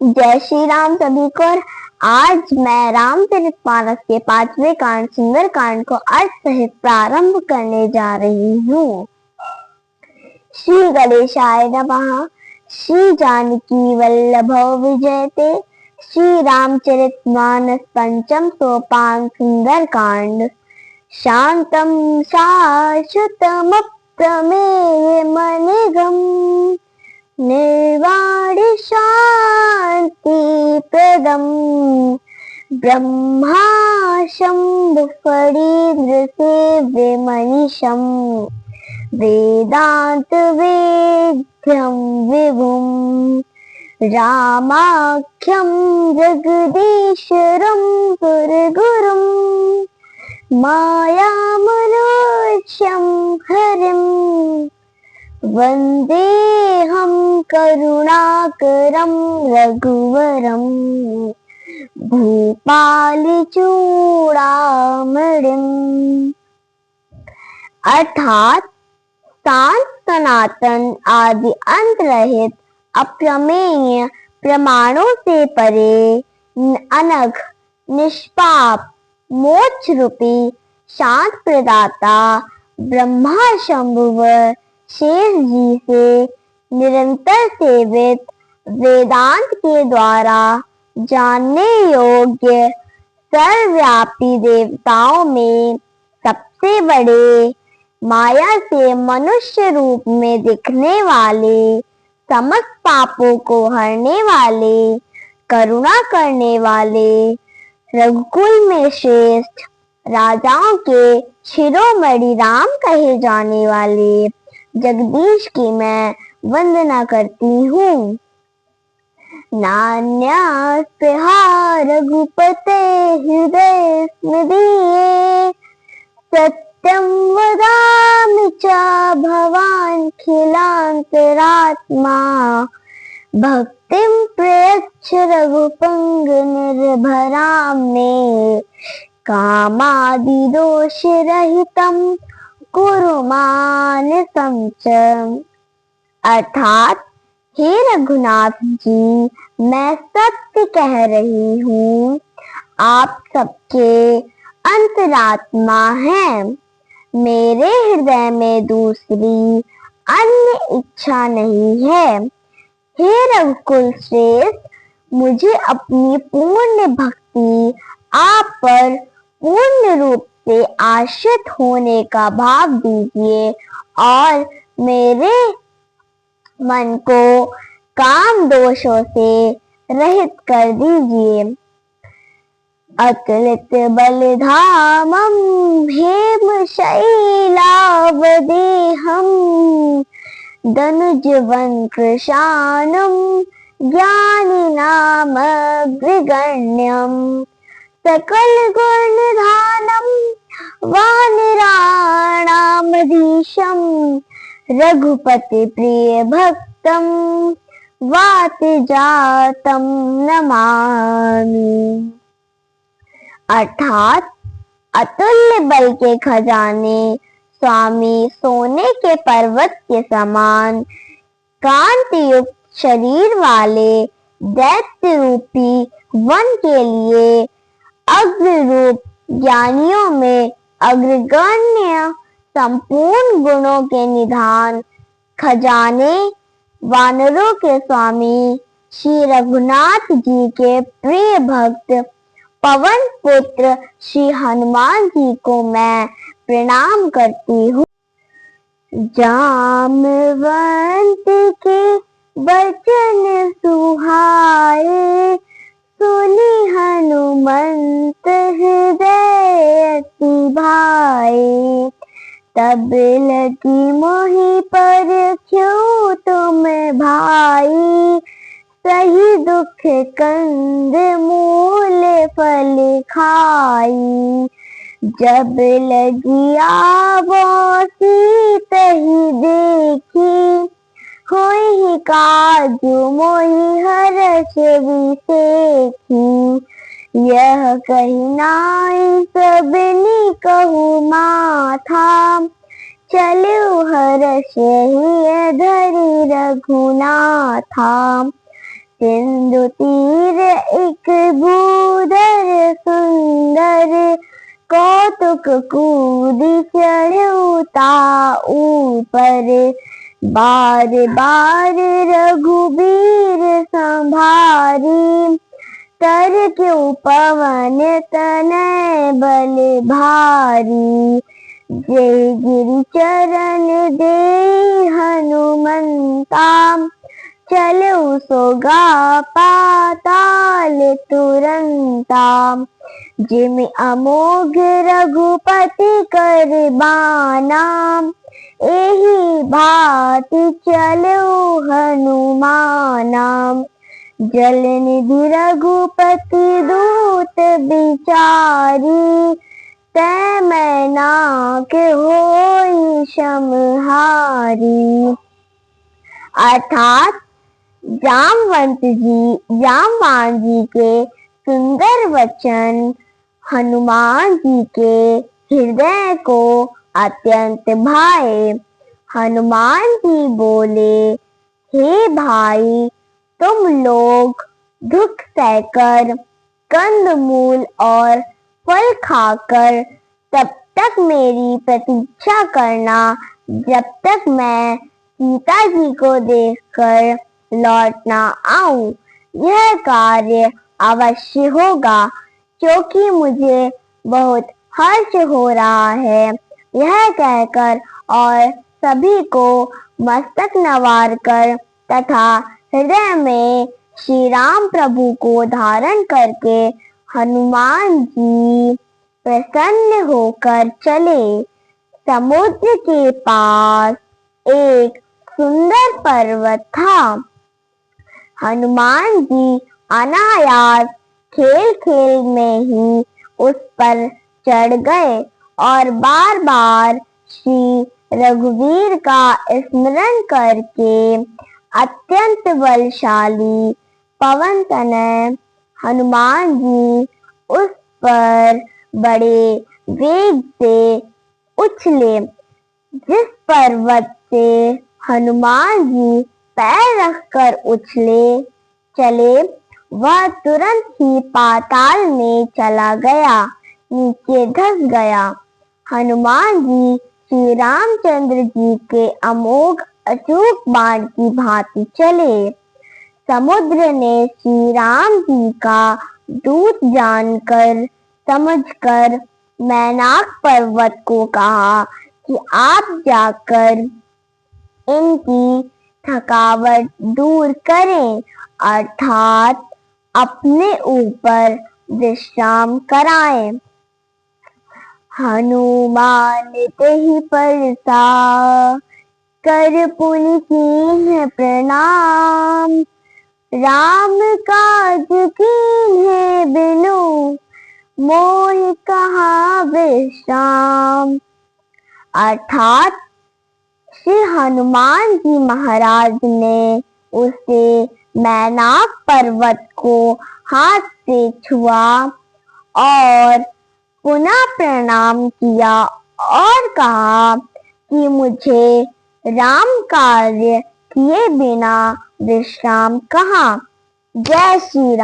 जय श्री राम सभी को। आज मैं रामचरितमानस के 5वें कांड सुंदर कांड को अर्थ सहित प्रारंभ करने जा रही हूँ। श्री गणेशाय नमः। श्री जानकी वल्लभो विजयते। श्री रामचरितमानस पंचम सोपान सुंदर कांड। शांतम शाश्वतमप्रमेय मनिगम निर्वाणि शांति प्रदम ब्रह्मा शंभु फणीन्द्र सेव्य मनीषम वेदांत वेद्यम विभुम रामाख्यम जगदीश्वरम गुरुगुरुम मायामनोज्ञं हरिं वन्देऽहं करुणाकरं रघुवरं भूपालचूडामणिम्। अर्थात शांत, सनातन, आदि अंत रहित, अप्रमेय, प्रमाणों से परे, अनघ, निष्पाप, मोक्ष रूपी शांत प्रदाता ब्रह्मा शंभु शेष जी से निरंतर सेवित, वेदांत के द्वारा जानने योग्य, सर्वव्यापी देवताओं में सबसे बड़े, माया से मनुष्य रूप में दिखने वाले, समस्त पापों को हरने वाले, करुणा करने वाले, रघुकुल में श्रेष्ठ, राजाओं के शिरोमणि राम कहे जाने वाले जगदीश की मैं वंदना करती हूँ। नान्यास्पृहा रघुपते हृदय स्मदीये सत्यं वदामि च भवान् खिलान्तरात्मा भक्तिं प्रयच्छ रघुपंग निर्भरां मे कामादिदोषरहितं कुरु मानसं च। अर्थात, हे रघुनाथ जी, मैं सत्य कह रही हूँ। आप सबके अंतरात्मा हैं। मेरे हृदय में दूसरी अन्य इच्छा नहीं है। हे रघुकुल श्रेष्ठ, मुझे अपनी पूर्ण भक्ति आप पर पूर्ण रूप से आश्रित होने का भाव दीजिए और मेरे मन को काम दोषों से रहित कर दीजिए। अतुलित बलधामं हेमशैलावदेहं दनुजवन कृशानं ज्ञानिनामग्रगण्यं सकल गुणनिधानं वानराणामधीशं रघुपति प्रिय भक्तं वातजातं नमामि। अर्थात, अतुल्य बल के खजाने स्वामी सोने के पर्वत के समान कांति युक्त शरीर वाले दैत्य रूपी वन के लिए अग्र रूप ज्ञानियों में अग्रगण्य संपूर्ण गुणों के निधान खजाने वानरों के स्वामी श्री रघुनाथ जी के प्रिय भक्त पवन पुत्र श्री हनुमान जी को मैं प्रणाम करती हूँ। जामवंत के वचन सुहाए सुनि हनुमंत हृदय अति भाए तब लगी मोहि परख्यो तुम भाई सही दुख कंद मूल फल खाई जब लगी आवोसी तही देखी होई काजू मोहि हर्ष विसेखी यह कही नाई सबनी कहू माथा चलु हर्ष ही धरि रघुनाथा सिंधु तीर एक भूधर सुंदर, कौतुक कूदी चढ़ता ऊपर, बार बार रघुबीर संभारी, तर क्यों पवन तनय बल भारी, जय गिरि चरण दे हनुमंता, चलो सोगा पाताल तुरंता, जिमि अमोघ रघुपति कर बाना, एहि भांति चलो हनुमाना, जल निधि रघुपति दूत बिचारी, तै मैना के होई समहारी। अर्थात जामवंत जी के सुंदर वचन हनुमान जी के हृदय को अत्यंत भाए। हनुमान जी बोले, हे भाई, तुम लोग दुख सहकर, कंदमूल और फल खाकर तब तक मेरी प्रतीक्षा करना जब तक मैं सीता जी को देखकर लौट ना आऊं। यह कार्य अवश्य होगा, क्योंकि मुझे बहुत हर्ष हो रहा है। यह कहकर और सभी को मस्तक नवारकर तथा हृदय में श्री राम प्रभु को धारण करके हनुमान जी प्रसन्न होकर चले। समुद्र के पास एक सुंदर पर्वत था। हनुमान जी अनायास खेल खेल में ही उस पर चढ़ गए और बार बार श्री रघुवीर का स्मरण करके अत्यंत बलशाली पवन तनय हनुमान जी उस पर बड़े वेग से उछले। जिस पर्वत से हनुमान जी पैर रखकर चले वह तुरंत ही पाताल में चला गया, नीचे धंस गया। हनुमान जी श्री रामचंद्र जी के अमोघ अचूक बाण की भांति चले। समुद्र ने श्री राम जी का दूत जानकर समझकर मैनाक पर्वत को कहा कि आप जाकर इनकी थकावट दूर करें, अर्थात अपने ऊपर विश्राम कराएं। हनुमान तेहि परसा कर पुनि कीन्ह प्रणाम, राम काज कीन्हे बिनु मोहि कहाँ विश्राम। अर्थात श्री हनुमान जी महाराज ने उसे मैनाक पर्वत को हाथ से छुआ और पुनः प्रणाम किया और कहा कि मुझे राम कार्य किए बिना विश्राम कहाँ। जय श्री राम।